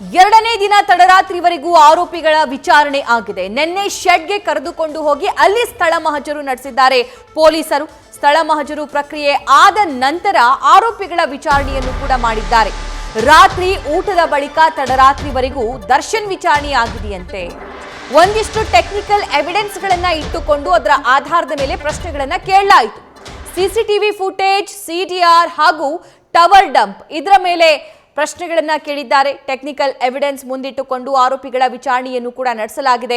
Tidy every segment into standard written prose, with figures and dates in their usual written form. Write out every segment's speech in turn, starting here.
ಎರಡನೇ ದಿನ ತಡರಾತ್ರಿವರೆಗೂ ಆರೋಪಿಗಳ ವಿಚಾರಣೆ ಆಗಿದೆ. ನಿನ್ನೆ ಶೆಡ್ಗೆ ಕರೆದುಕೊಂಡು ಹೋಗಿ ಅಲ್ಲಿ ಸ್ಥಳ ಮಹಜರು ನಡೆಸಿದ್ದಾರೆ ಪೊಲೀಸರು. ಸ್ಥಳ ಮಹಜರು ಪ್ರಕ್ರಿಯೆ ಆದ ನಂತರ ಆರೋಪಿಗಳ ವಿಚಾರಣೆಯನ್ನು ಕೂಡ ಮಾಡಿದ್ದಾರೆ. ರಾತ್ರಿ ಊಟದ ಬಳಿಕ ತಡರಾತ್ರಿವರೆಗೂ ದರ್ಶನ್ ವಿಚಾರಣೆ ಆಗಿದೆಯಂತೆ. ಒಂದಿಷ್ಟು ಟೆಕ್ನಿಕಲ್ ಎವಿಡೆನ್ಸ್ಗಳನ್ನ ಇಟ್ಟುಕೊಂಡು ಅದರ ಆಧಾರದ ಮೇಲೆ ಪ್ರಶ್ನೆಗಳನ್ನ ಕೇಳಲಾಯಿತು. ಸಿಸಿಟಿವಿ ಫುಟೇಜ್, ಸಿಡಿಆರ್ ಹಾಗೂ ಟವರ್ ಡಂಪ್ ಇದರ ಮೇಲೆ ಪ್ರಶ್ನೆಗಳನ್ನ ಕೇಳಿದ್ದಾರೆ. ಟೆಕ್ನಿಕಲ್ ಎವಿಡೆನ್ಸ್ ಮುಂದಿಟ್ಟುಕೊಂಡು ಆರೋಪಿಗಳ ವಿಚಾರಣೆಯನ್ನು ಕೂಡ ನಡೆಸಲಾಗಿದೆ.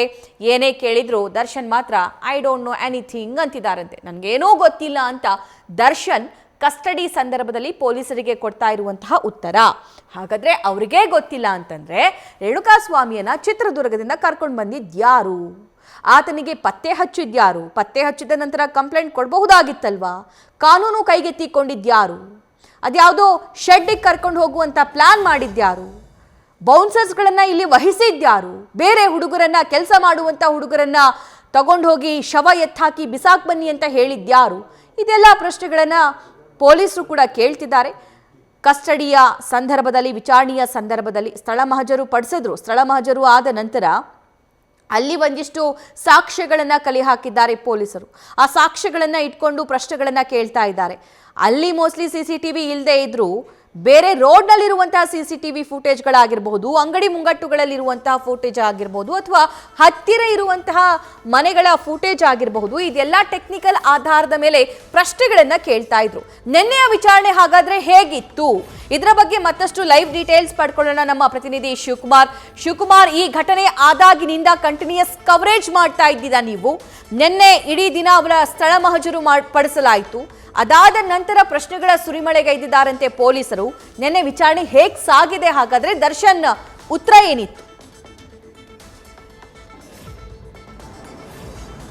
ಏನೇ ಕೇಳಿದ್ರು ದರ್ಶನ್ ಮಾತ್ರ ಐ ಡೋಂಟ್ ನೋ ಎನಿಥಿಂಗ್ ಅಂತಿದ್ದಾರಂತೆ. ನನಗೇನೂ ಗೊತ್ತಿಲ್ಲ ಅಂತ ದರ್ಶನ್ ಕಸ್ಟಡಿ ಸಂದರ್ಭದಲ್ಲಿ ಪೊಲೀಸರಿಗೆ ಕೊಡ್ತಾ ಇರುವಂತಹ ಉತ್ತರ. ಹಾಗಾದ್ರೆ ಅವರಿಗೇ ಗೊತ್ತಿಲ್ಲ ಅಂತಂದ್ರೆ ರೇಣುಕಾಸ್ವಾಮಿಯನ್ನ ಚಿತ್ರದುರ್ಗದಿಂದ ಕರ್ಕೊಂಡು ಬಂದಿದ್ಯಾರು? ಆತನಿಗೆ ಪತ್ತೆ ಹಚ್ಚಿದ್ಯಾರು? ಪತ್ತೆ ಹಚ್ಚಿದ ನಂತರ ಕಂಪ್ಲೇಂಟ್ ಕೊಡಬಹುದಾಗಿತ್ತಲ್ವಾ? ಕಾನೂನು ಕೈಗೆತ್ತಿಕೊಂಡಿದ್ಯಾರು? ಅದ್ಯಾವುದೋ ಶೆಡ್ಡಿಗೆ ಕರ್ಕೊಂಡು ಹೋಗುವಂತ ಪ್ಲಾನ್ ಮಾಡಿದ್ಯಾರು? ಬೌನ್ಸರ್ಸ್ಗಳನ್ನ ಇಲ್ಲಿ ವಹಿಸಿದ್ಯಾರು? ಬೇರೆ ಹುಡುಗರನ್ನ, ಕೆಲಸ ಮಾಡುವಂತ ಹುಡುಗರನ್ನ ತಗೊಂಡು ಹೋಗಿ ಶವ ಎತ್ತಾಕಿ ಬಿಸಾಕ್ ಬನ್ನಿ ಅಂತ ಹೇಳಿದ್ಯಾರು? ಇದೆಲ್ಲ ಪ್ರಶ್ನೆಗಳನ್ನ ಪೊಲೀಸರು ಕೂಡ ಕೇಳ್ತಿದ್ದಾರೆ. ಕಸ್ಟಡಿಯ ಸಂದರ್ಭದಲ್ಲಿ, ವಿಚಾರಣೆಯ ಸಂದರ್ಭದಲ್ಲಿ ಸ್ಥಳ ಮಹಜರು ಪಡಿಸಿದ್ರು. ಸ್ಥಳ ಮಹಜರು ಆದ ನಂತರ ಅಲ್ಲಿ ಒಂದಿಷ್ಟು ಸಾಕ್ಷ್ಯಗಳನ್ನ ಕಲೆ ಹಾಕಿದ್ದಾರೆ ಪೊಲೀಸರು. ಆ ಸಾಕ್ಷ್ಯಗಳನ್ನ ಇಟ್ಕೊಂಡು ಪ್ರಶ್ನೆಗಳನ್ನ ಕೇಳ್ತಾ ಇದ್ದಾರೆ. ಅಲ್ಲಿ ಮೋಸ್ಟ್ಲಿ ಸಿಸಿಟಿವಿ ಇಲ್ಲದೆ ಇದ್ರು ಬೇರೆ ರೋಡ್ನಲ್ಲಿರುವಂತಹ ಸಿಸಿಟಿವಿ ಫುಟೇಜ್ಗಳಾಗಿರಬಹುದು, ಅಂಗಡಿ ಮುಂಗಟ್ಟುಗಳಲ್ಲಿರುವಂತಹ ಫುಟೇಜ್ ಆಗಿರಬಹುದು, ಅಥವಾ ಹತ್ತಿರ ಇರುವಂತಹ ಮನೆಗಳ ಫುಟೇಜ್ ಆಗಿರಬಹುದು. ಇದೆಲ್ಲ ಟೆಕ್ನಿಕಲ್ ಆಧಾರದ ಮೇಲೆ ಪ್ರಶ್ನೆಗಳನ್ನ ಕೇಳ್ತಾ ಇದ್ರು. ನಿನ್ನೆಯ ವಿಚಾರಣೆ ಹಾಗಾದ್ರೆ ಹೇಗಿತ್ತು? ಇದರ ಬಗ್ಗೆ ಮತ್ತಷ್ಟು ಲೈವ್ ಡೀಟೇಲ್ಸ್ ಪಡ್ಕೊಳ್ಳೋಣ ನಮ್ಮ ಪ್ರತಿನಿಧಿ ಶಿವಕುಮಾರ್, ಈ ಘಟನೆ ಆದಾಗಿನಿಂದ ಕಂಟಿನ್ಯೂಸ್ ಕವರೇಜ್ ಮಾಡ್ತಾ ಇದ್ದೀರಾ ನೀವು. ನಿನ್ನೆ ಇಡೀ ದಿನ ಅವರ ಸ್ಥಳ ಮಹಜರು ಪಡಿಸಲಾಯಿತು. ಅದಾದ ನಂತರ ಪ್ರಶ್ನೆಗಳ ಸುರಿಮಳೆಗೈದಿದ್ದಾರಂತೆ ಪೊಲೀಸರು. ನಿನ್ನೆ ವಿಚಾರಣೆ ಹೇಗ್ ಸಾಗಿದೆ? ಹಾಗಾದ್ರೆ ದರ್ಶನ್ ಉತ್ತರ ಏನಿತ್ತು?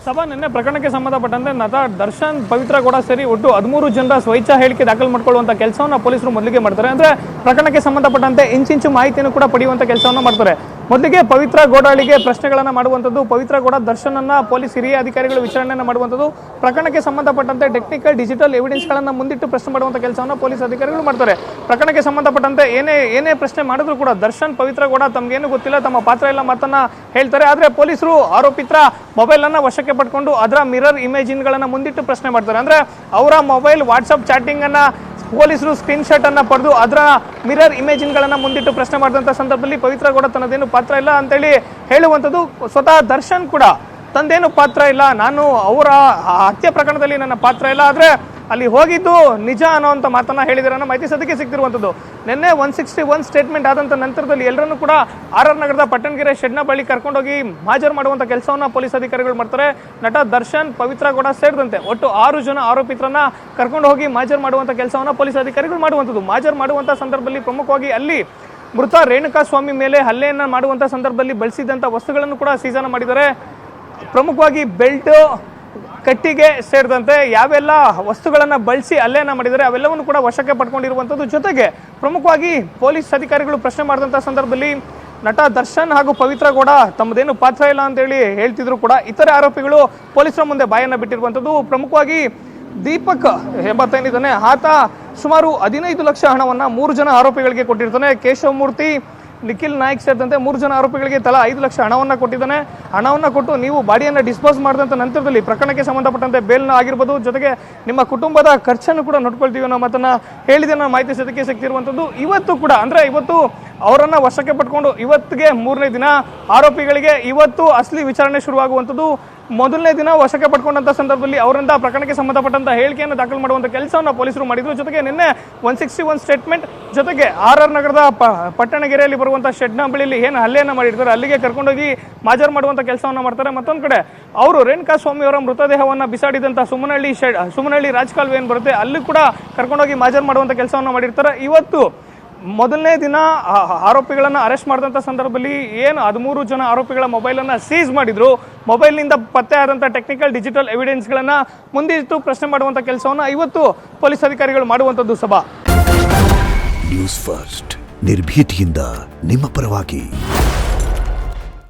ಸಭಾ, ನಿನ್ನೆ ಪ್ರಕರಣಕ್ಕೆ ಸಂಬಂಧಪಟ್ಟಂತೆ ನಟ ದರ್ಶನ್, ಪವಿತ್ರ ಗೌಡ ಸೇರಿ ಒಟ್ಟು 13 ಜನರ ಸ್ವಇಚ್ಛಾ ಹೇಳಿಕೆ ದಾಖಲು ಮಾಡಿಕೊಳ್ಳುವಂತ ಕೆಲಸವನ್ನು ಪೊಲೀಸರು ಮೊದಲಿಗೆ ಮಾಡ್ತಾರೆ. ಅಂದ್ರೆ ಪ್ರಕರಣಕ್ಕೆ ಸಂಬಂಧಪಟ್ಟಂತೆ ಇಂಚಿಂಚು ಮಾಹಿತಿಯನ್ನು ಕೂಡ ಪಡೆಯುವಂತ ಕೆಲಸವನ್ನು ಮಾಡ್ತಾರೆ. ಮೊದಲಿಗೆ ಪವಿತ್ರ ಗೌಡಳಿಗೆ ಪ್ರಶ್ನೆಗಳನ್ನ ಮಾಡುವಂಥದ್ದು, ಪವಿತ್ರ ಗೌಡ ದರ್ಶನ್ ಅನ್ನ ಪೊಲೀಸ್ ಹಿರಿಯ ಅಧಿಕಾರಿಗಳು ವಿಚಾರಣೆಯನ್ನು ಮಾಡುವಂಥದ್ದು, ಪ್ರಕರಣಕ್ಕೆ ಸಂಬಂಧಪಟ್ಟಂತೆ ಟೆಕ್ನಿಕಲ್ ಡಿಜಿಟಲ್ ಎವಿಡೆನ್ಸ್ಗಳನ್ನ ಮುಂದಿಟ್ಟು ಪ್ರಶ್ನೆ ಮಾಡುವಂತ ಕೆಲಸವನ್ನು ಪೊಲೀಸ್ ಅಧಿಕಾರಿಗಳು ಮಾಡ್ತಾರೆ. ಪ್ರಕರಣಕ್ಕೆ ಸಂಬಂಧಪಟ್ಟಂತೆ ಏನೇ ಪ್ರಶ್ನೆ ಮಾಡಿದ್ರು ಕೂಡ ದರ್ಶನ್, ಪವಿತ್ರ ಗೌಡ ತಮ್ಗೇನು ಗೊತ್ತಿಲ್ಲ, ತಮ್ಮ ಪಾತ್ರ ಇಲ್ಲ ಮಾತನ್ನ ಹೇಳ್ತಾರೆ. ಆದ್ರೆ ಪೊಲೀಸರು ಆರೋಪಿತರ ಮೊಬೈಲ್ ಅನ್ನ ವಶಕ್ಕೆ ಪಡ್ಕೊಂಡು ಅದರ ಮಿರರ್ ಇಮೇಜಿನ್ಗಳನ್ನ ಮುಂದಿಟ್ಟು ಪ್ರಶ್ನೆ ಮಾಡ್ತಾರೆ. ಅಂದ್ರೆ ಅವರ ಮೊಬೈಲ್ ವಾಟ್ಸ್ಆಪ್ ಚಾಟಿಂಗ್ ಅನ್ನ ಪೊಲೀಸರು ಸ್ಕ್ರೀನ್ ಶಾಟ್ ಅನ್ನ ಪಡೆದು ಅದರ ಮಿರರ್ ಇಮೇಜಿನ್ಗಳನ್ನ ಮುಂದಿಟ್ಟು ಪ್ರಶ್ನೆ ಮಾಡಿದಂತ ಸಂದರ್ಭದಲ್ಲಿ ಪವಿತ್ರ ಗೌಡ ತನ್ನದೇನು ಪಾತ್ರ ಇಲ್ಲ ಅಂತೇಳಿ ಹೇಳುವಂಥದ್ದು. ಸ್ವತಃ ದರ್ಶನ್ ಕೂಡ ತಂದೇನು ಪಾತ್ರ ಇಲ್ಲ, ನಾನು ಅವರ ಹತ್ಯೆ ಪ್ರಕರಣದಲ್ಲಿ ನನ್ನ ಪಾತ್ರ ಇಲ್ಲ, ಆದ್ರೆ ಅಲ್ಲಿ ಹೋಗಿದ್ದು ನಿಜ ಅನ್ನೋಂಥ ಮಾತನ್ನ ಹೇಳಿದಾರೆ ಅನ್ನೋ ಮಾಹಿತಿ ಸದ್ಯಕ್ಕೆ ಸಿಗ್ತಿರುವಂಥದ್ದು. ನಿನ್ನೆ 161 ಸ್ಟೇಟ್ಮೆಂಟ್ ಆದಂತ ನಂತರದಲ್ಲಿ ಎಲ್ಲರನ್ನೂ ಕೂಡ RR ನಗರದ ಪಟ್ಟಣಗೆರೆ ಶೆಡ್ನ ಬಳಿ ಕರ್ಕೊಂಡೋಗಿ ಹಾಜರು ಮಾಡುವಂತ ಕೆಲಸವನ್ನ ಪೊಲೀಸ್ ಅಧಿಕಾರಿಗಳು ಮಾಡ್ತಾರೆ. ನಟ ದರ್ಶನ್, ಪವಿತ್ರ ಗೌಡ ಸೇರಿದಂತೆ ಒಟ್ಟು 6 ಜನ ಆರೋಪಿತರನ್ನ ಕರ್ಕೊಂಡು ಹೋಗಿ ಹಾಜರು ಮಾಡುವಂತ ಕೆಲಸವನ್ನ ಪೊಲೀಸ್ ಅಧಿಕಾರಿಗಳು ಮಾಡುವಂಥದ್ದು. ಹಾಜರು ಮಾಡುವಂತ ಸಂದರ್ಭದಲ್ಲಿ ಪ್ರಮುಖವಾಗಿ ಅಲ್ಲಿ ಮೃತ ರೇಣುಕಾಸ್ವಾಮಿ ಮೇಲೆ ಹಲ್ಲೆಯನ್ನ ಮಾಡುವಂತ ಸಂದರ್ಭದಲ್ಲಿ ಬಳಸಿದಂತ ವಸ್ತುಗಳನ್ನು ಕೂಡ ಸೀಜಾನ ಮಾಡಿದ್ದಾರೆ. ಪ್ರಮುಖವಾಗಿ ಬೆಲ್ಟ್, ಕಟ್ಟಿಗೆ ಸೇರಿದಂತೆ ಯಾವೆಲ್ಲ ವಸ್ತುಗಳನ್ನ ಬಳಸಿ ಹಲ್ಲೆಯನ್ನ ಮಾಡಿದರೆ ಅವೆಲ್ಲವನ್ನು ಕೂಡ ವಶಕ್ಕೆ ಪಡ್ಕೊಂಡಿರುವಂಥದ್ದು. ಜೊತೆಗೆ ಪ್ರಮುಖವಾಗಿ ಪೊಲೀಸ್ ಅಧಿಕಾರಿಗಳು ಪ್ರಶ್ನೆ ಮಾಡಿದಂಥ ಸಂದರ್ಭದಲ್ಲಿ ನಟ ದರ್ಶನ್ ಹಾಗೂ ಪವಿತ್ರ ಗೌಡ ತಮ್ಮದೇನು ಪಾತ್ರ ಇಲ್ಲ ಅಂತೇಳಿ ಹೇಳ್ತಿದ್ರು ಕೂಡ ಇತರೆ ಆರೋಪಿಗಳು ಪೊಲೀಸರ ಮುಂದೆ ಬಾಯನ್ನ ಬಿಟ್ಟಿರುವಂಥದ್ದು. ಪ್ರಮುಖವಾಗಿ ದೀಪಕ್ ಎಂಬತ್ತೇನಿದ್ದಾನೆ, ಆತ ಸುಮಾರು 15 ಲಕ್ಷ ಹಣವನ್ನ 3 ಜನ ಆರೋಪಿಗಳಿಗೆ ಕೊಟ್ಟಿರ್ತಾನೆ. ಕೇಶವಮೂರ್ತಿ, ನಿಖಿಲ್ ನಾಯ್ಕ್ ಸೇರಿದಂತೆ 3 ಜನ ಆರೋಪಿಗಳಿಗೆ ತಲಾ 5 ಲಕ್ಷ ಹಣವನ್ನ ಕೊಟ್ಟಿದ್ದಾನೆ. ಹಣವನ್ನ ಕೊಟ್ಟು ನೀವು ಬಾಡಿಯನ್ನ ಡಿಸ್ಪೋಸ್ ಮಾಡಿದಂತ ನಂತರದಲ್ಲಿ ಪ್ರಕರಣಕ್ಕೆ ಸಂಬಂಧಪಟ್ಟಂತೆ ಬೇಲ್ನ ಆಗಿರ್ಬೋದು, ಜೊತೆಗೆ ನಿಮ್ಮ ಕುಟುಂಬದ ಖರ್ಚನ್ನು ಕೂಡ ನೋಡ್ಕೊಳ್ತೀವಿ ಅನ್ನೋ ಮಾತನ್ನ ಹೇಳಿದ ಮಾಹಿತಿ ಸದ್ಯಕ್ಕೆ ಸಿಗ್ತಿರುವಂಥದ್ದು. ಇವತ್ತು ಕೂಡ ಅಂದ್ರೆ ಇವತ್ತು ಅವರನ್ನ ವಶಕ್ಕೆ ಪಡ್ಕೊಂಡು ಇವತ್ತಿಗೆ 3ನೇ ದಿನ ಆರೋಪಿಗಳಿಗೆ ಇವತ್ತು ಅಸಲಿ ವಿಚಾರಣೆ ಶುರುವಾಗುವಂಥದ್ದು. ಮೊದಲನೇ ದಿನ ವಶಕ್ಕೆ ಪಡ್ಕೊಂಡಂತ ಸಂದರ್ಭದಲ್ಲಿ ಅವರಿಂದ ಪ್ರಕರಣಕ್ಕೆ ಸಂಬಂಧಪಟ್ಟಂತ ಹೇಳಿಕೆಯನ್ನು ದಾಖಲು ಮಾಡುವಂತ ಕೆಲಸವನ್ನು ಪೊಲೀಸರು ಮಾಡಿದ್ರು. ಜೊತೆಗೆ ನಿನ್ನೆ 161 ಸ್ಟೇಟ್ಮೆಂಟ್, ಜೊತೆಗೆ RR ನಗರದ ಪಟ್ಟಣಗೆರೆಯಲ್ಲಿ ಬರುವಂತಹ ಶೆಡ್ನ ಬಳಿಯಲ್ಲಿ ಏನು ಹಲ್ಲೆಯನ್ನ ಮಾಡಿರ್ತಾರೆ ಅಲ್ಲಿಗೆ ಕರ್ಕೊಂಡೋಗಿ ಹಾಜರು ಮಾಡುವಂತ ಕೆಲಸವನ್ನ ಮಾಡ್ತಾರೆ. ಮತ್ತೊಂದು ಕಡೆ ಅವರು ರೇಣುಕಾಸ್ವಾಮಿ ಅವರ ಮೃತದೇಹವನ್ನ ಬಿಸಾಡಿದಂತ ಸುಮನಹಳ್ಳಿ ರಾಜಕಾಲುವೆ ಏನು ಬರುತ್ತೆ ಅಲ್ಲಿ ಕೂಡ ಕರ್ಕೊಂಡೋಗಿ ಹಾಜರು ಮಾಡುವಂತ ಕೆಲಸವನ್ನ ಮಾಡಿರ್ತಾರೆ. ಇವತ್ತು ಮೊದಲನೇ ದಿನ ಆರೋಪಿಗಳನ್ನ ಅರೆಸ್ಟ್ ಮಾಡಿದಂಥ ಸಂದರ್ಭದಲ್ಲಿ ಏನು 13 ಜನ ಆರೋಪಿಗಳ ಮೊಬೈಲನ್ನು ಸೀಸ್ ಮಾಡಿದ್ರು, ಮೊಬೈಲ್ನಿಂದ ಪತ್ತೆ ಆದಂಥ ಟೆಕ್ನಿಕಲ್ ಡಿಜಿಟಲ್ ಎವಿಡೆನ್ಸ್ಗಳನ್ನು ಮುಂದಿಟ್ಟು ಪ್ರಶ್ನೆ ಮಾಡುವಂಥ ಕೆಲಸವನ್ನು ಇವತ್ತು ಪೊಲೀಸ್ ಅಧಿಕಾರಿಗಳು ಮಾಡುವಂಥದ್ದು. ಸಭಾ, ನ್ಯೂಸ್ ಫಸ್ಟ್ ನಿರ್ಭೀತಿಯಿಂದ ನಿಮ್ಮ ಪರವಾಗಿ.